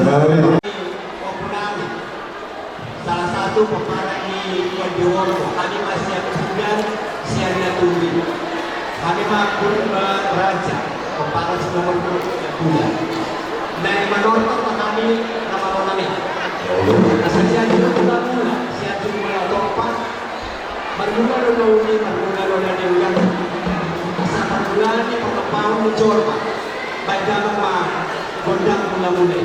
Salah satu peperangi Kedeworo, kami masih akan siaga tunggu. Kami makmur raja, peperangi nomor 2. Nah, menonton kami nama orang ini. Asal juga mula-mula, siapa mula lompat, bermula ini, bermula yang asal bermulanya pengepau mencoba, baik dalam gondang mula-mula.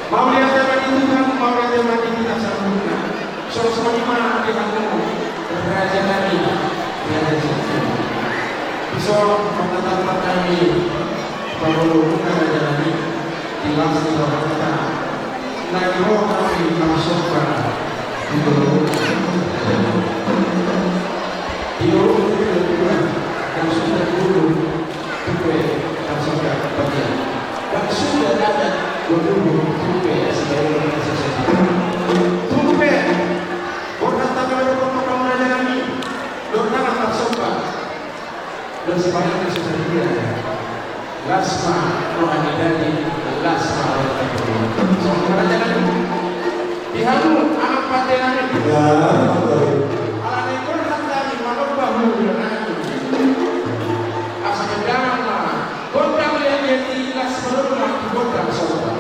Mau lihat zaman itu kan, mau lihat zaman ini tak sempurna. Sama-sama di mana kita ketemu berkerajaan kami berada di situ. Bisa menetapkan kami bahwa kerajaan kami di langsung di bawah kita. Lagi roh kami masukkan untuk Dio yang sudah dulu sampai masukkan bagian yang sudah ada dulu sampai sebagai organisasi sampai orang tak ada pengalaman kami dorang tak sopan dan sebanyak sudah dia lasma orang dari lasma orang tertentu soalnya jangan dihalu anak patengan ya alat ekor tadi malam bahu asal jangan lah kontak lihat di lasma orang kontak sopan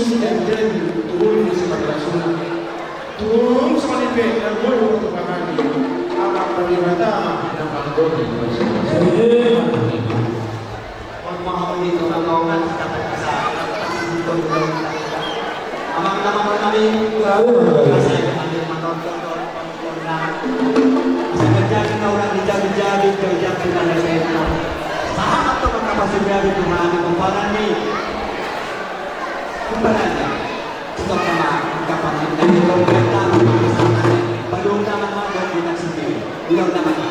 and then tuloy mo sa pagkasulat. Tuloy sa malipit, ang buhay mo ito kahali, ang pagpalibata ng pagdodi mo sa Huwag mga dito ng kaungan, dapat ka sa dito ng amang naman mo namin kasi kami manontong doon na sa gajagin na ulang dijagin-jagin jagin na resento sa hangat to magkapasibiyari kumani kung parang ni kung parang niya ito kama kapag nandito ang ganda ng mga kasama padung naman mga doon dinagsindi ilaw naman